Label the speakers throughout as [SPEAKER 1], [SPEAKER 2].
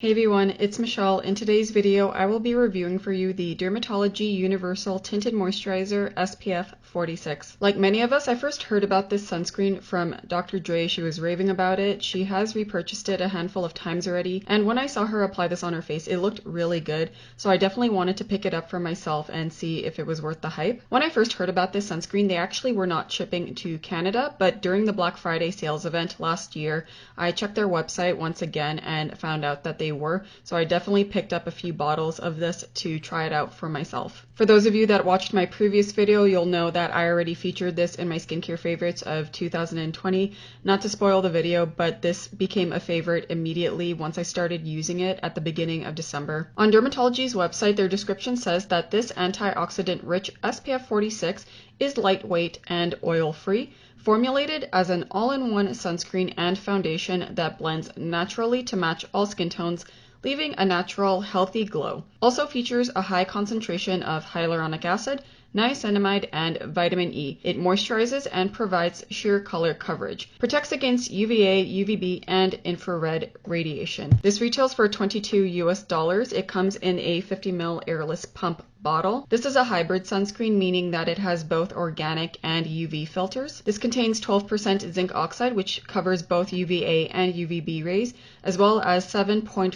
[SPEAKER 1] Hey everyone, it's Michelle. In today's video, I will be reviewing for you the DRMTLGY Universal Tinted Moisturizer SPF 46. Like many of us, I first heard about this sunscreen from Dr. Dre. She was raving about it. She has repurchased it a handful of times already, and when I saw her apply this on her face, it looked really good, so I definitely wanted to pick it up for myself and see if it was worth the hype. When I first heard about this sunscreen, they actually were not shipping to Canada, but during the Black Friday sales event last year, I checked their website once again and found out that they were, so I definitely picked up a few bottles of this to try it out for myself. For those of you that watched my previous video, you'll know that I already featured this in my skincare favorites of 2020. Not to spoil the video, but this became a favorite immediately once I started using it at the beginning of December. On DRMTLGY's website, their description says that this antioxidant-rich SPF 46 is lightweight and oil-free, formulated as an all-in-one sunscreen and foundation that blends naturally to match all skin tones, leaving a natural, healthy glow. Also features a high concentration of hyaluronic acid, niacinamide, and vitamin E. It moisturizes and provides sheer color coverage. Protects against UVA, UVB, and infrared radiation. This retails for $22 US. It comes in a 50 ml airless pump bottle. This is a hybrid sunscreen, meaning that it has both organic and UV filters. This contains 12% zinc oxide, which covers both UVA and UVB rays, as well as 7.5%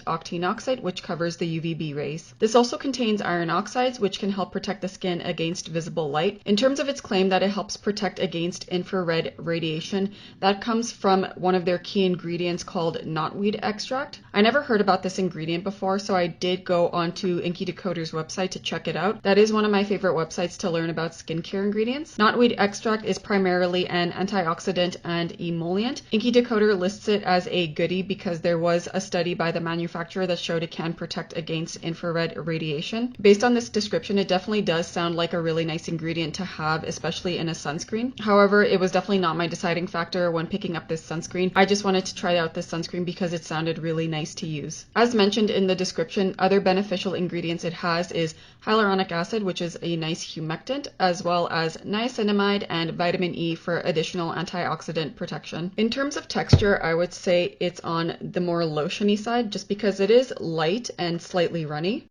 [SPEAKER 1] octene oxide, which covers the UVB rays. This also contains iron oxides, which can help protect the skin against visible light. In terms of its claim that it helps protect against infrared radiation, that comes from one of their key ingredients called knotweed extract. I never heard about this ingredient before, so I did go onto Inky Decoder's website to check it out. That is one of my favorite websites to learn about skincare ingredients. Knotweed extract is primarily an antioxidant and emollient. Inky Decoder lists it as a goodie because there was a study by the manufacturer that showed it can protect against infrared radiation. Based on this description, it definitely does sound like a really nice ingredient to have, especially in a sunscreen. However, it was definitely not my deciding factor when picking up this sunscreen. I just wanted to try out this sunscreen because it sounded really nice to use. As mentioned in the description, other beneficial ingredients it has is hyaluronic acid, which is a nice humectant, as well as niacinamide and vitamin E for additional antioxidant protection. In terms of texture, I would say it's on the more lotiony side just because it is light and slightly runny.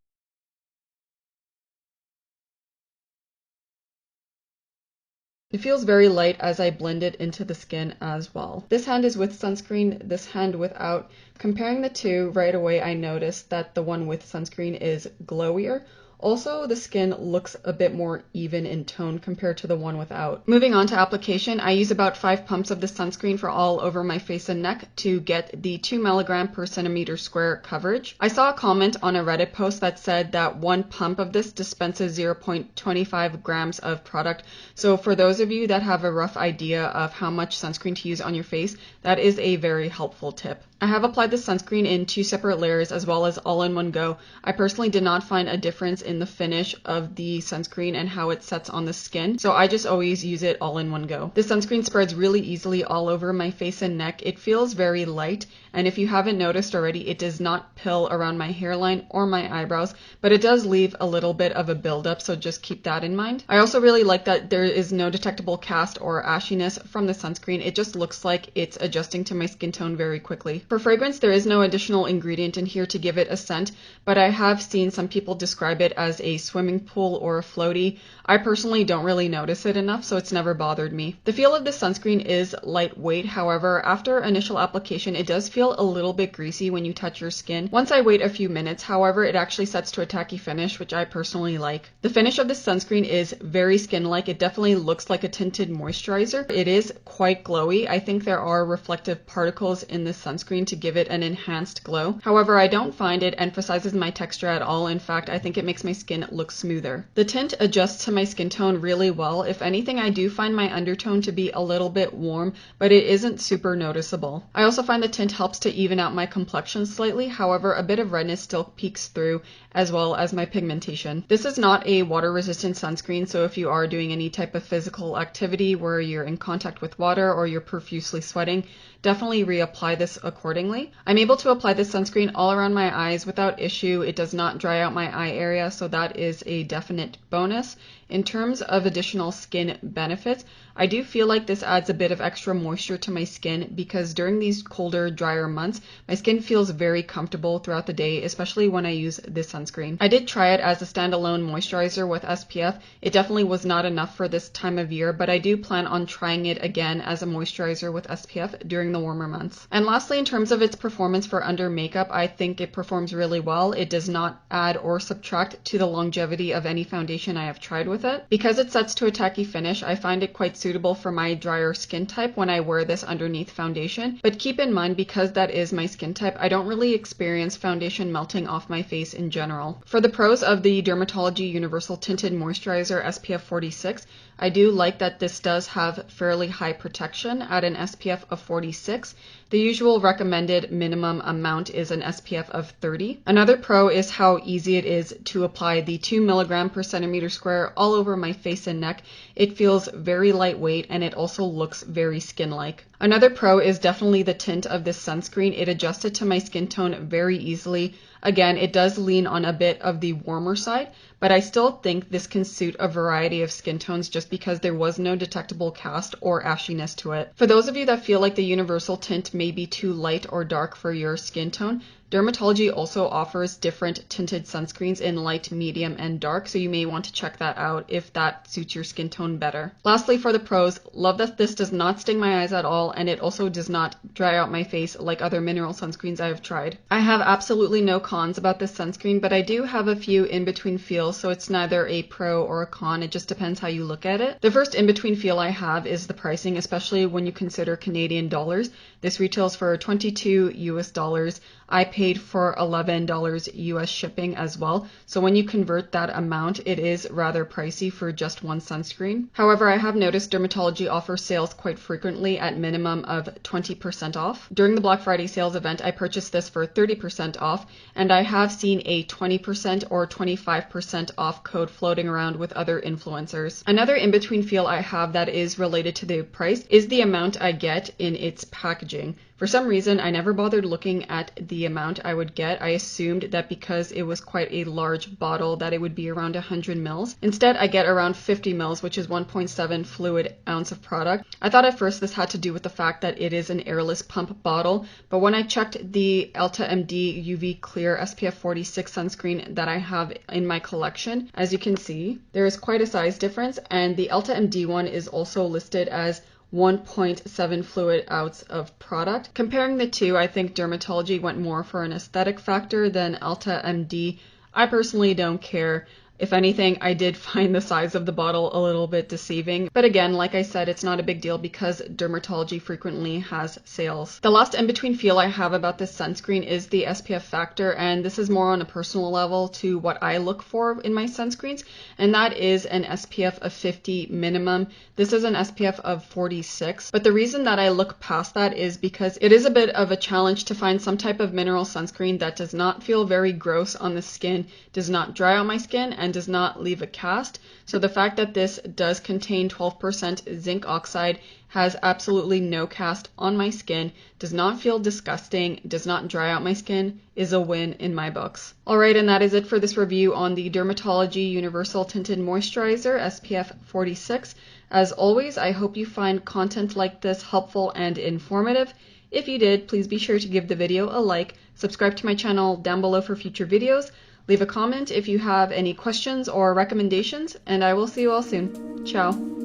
[SPEAKER 1] It feels very light as I blend it into the skin as well. This hand is with sunscreen, this hand without. Comparing the two, right away I noticed that the one with sunscreen is glowier. Also, the skin looks a bit more even in tone compared to the one without. Moving on to application, I use about 5 pumps of the sunscreen for all over my face and neck to get the 2 milligram per centimeter square coverage. I saw a comment on a Reddit post that said that 1 pump of this dispenses 0.25 grams of product. So for those of you that have a rough idea of how much sunscreen to use on your face, that is a very helpful tip. I have applied this sunscreen in 2 separate layers as well as all in one go. I personally did not find a difference in the finish of the sunscreen and how it sets on the skin, so I just always use it all in one go. This sunscreen spreads really easily all over my face and neck. It feels very light, and if you haven't noticed already, it does not pill around my hairline or my eyebrows, but it does leave a little bit of a buildup, so just keep that in mind. I also really like that there is no detectable cast or ashiness from the sunscreen. It just looks like it's adjusting to my skin tone very quickly. For fragrance, there is no additional ingredient in here to give it a scent, but I have seen some people describe it as a swimming pool or a floaty. I personally don't really notice it enough, so it's never bothered me. The feel of this sunscreen is lightweight. However, after initial application, it does feel a little bit greasy when you touch your skin. Once I wait a few minutes, however, it actually sets to a tacky finish, which I personally like. The finish of this sunscreen is very skin-like. It definitely looks like a tinted moisturizer. It is quite glowy. I think there are reflective particles in this sunscreen to give it an enhanced glow. However, I don't find it emphasizes my texture at all. In fact, I think it makes my skin look smoother. The tint adjusts to my skin tone really well. If anything, I do find my undertone to be a little bit warm, but it isn't super noticeable. I also find the tint helps to even out my complexion slightly. However, a bit of redness still peeks through, as well as my pigmentation. This is not a water-resistant sunscreen, so if you are doing any type of physical activity where you're in contact with water or you're profusely sweating, definitely reapply this accordingly. accordingly. I'm able to apply this sunscreen all around my eyes without issue. It does not dry out my eye area, so that is a definite bonus. In terms of additional skin benefits, I do feel like this adds a bit of extra moisture to my skin because during these colder, drier months, my skin feels very comfortable throughout the day, especially when I use this sunscreen. I did try it as a standalone moisturizer with SPF. It definitely was not enough for this time of year, but I do plan on trying it again as a moisturizer with SPF during the warmer months. And lastly, in terms of its performance for under makeup, I think it performs really well. It does not add or subtract to the longevity of any foundation I have tried with it. Because it sets to a tacky finish, I find it quite suitable for my drier skin type when I wear this underneath foundation. But keep in mind, because that is my skin type, I don't really experience foundation melting off my face in general. For the pros of the Dermatology Universal Tinted Moisturizer SPF 46, I do like that this does have fairly high protection at an SPF of 46. The usual recommended minimum amount is an SPF of 30. Another pro is how easy it is to apply the 2 mg per centimeter square all over my face and neck. It feels very lightweight and it also looks very skin-like. Another pro is definitely the tint of this sunscreen. It adjusted to my skin tone very easily. Again, it does lean on a bit of the warmer side, but I still think this can suit a variety of skin tones just because there was no detectable cast or ashiness to it. For those of you that feel like the universal tint may be too light or dark for your skin tone, Dermatology also offers different tinted sunscreens in light, medium, and dark, so you may want to check that out if that suits your skin tone better. Lastly, for the pros, love that this does not sting my eyes at all, and it also does not dry out my face like other mineral sunscreens I have tried. I have absolutely no cons about this sunscreen, but I do have a few in-between feels, so it's neither a pro or a con, it just depends how you look at it. The first in-between feel I have is the pricing, especially when you consider Canadian dollars. This retails for $22 US. I paid for $11 US shipping as well, so when you convert that amount, it is rather pricey for just one sunscreen. However, I have noticed Dermatology offers sales quite frequently at minimum of 20% off. During the Black Friday sales event, I purchased this for 30% off, and I have seen a 20% or 25% off code floating around with other influencers. Another in-between feel I have that is related to the price is the amount I get in its packaging. For some reason, I never bothered looking at the amount I would get. I assumed that because it was quite a large bottle that it would be around 100 mils. Instead, I get around 50 mils, which is 1.7 fluid ounce of product. I thought at first this had to do with the fact that it is an airless pump bottle, but when I checked the EltaMD UV Clear SPF 46 sunscreen that I have in my collection, as you can see, there is quite a size difference, and the EltaMD one is also listed as 1.7 fluid ounce of product. Comparing the two, I think Dermatology went more for an aesthetic factor than EltaMD. I personally don't care. If anything, I did find the size of the bottle a little bit deceiving. But again, like I said, it's not a big deal because Dermatology frequently has sales. The last in-between feel I have about this sunscreen is the SPF factor, and this is more on a personal level to what I look for in my sunscreens, and that is an SPF of 50 minimum. This is an SPF of 46, but the reason that I look past that is because it is a bit of a challenge to find some type of mineral sunscreen that does not feel very gross on the skin, does not dry out my skin, and does not leave a cast. So the fact that this does contain 12% zinc oxide, has absolutely no cast on my skin, does not feel disgusting, does not dry out my skin, is a win in my books. Alright, and that is it for this review on the Dermatology Universal Tinted Moisturizer SPF 46. As always, I hope you find content like this helpful and informative. If you did, please be sure to give the video a like, subscribe to my channel down below for future videos, leave a comment if you have any questions or recommendations, and I will see you all soon. Ciao.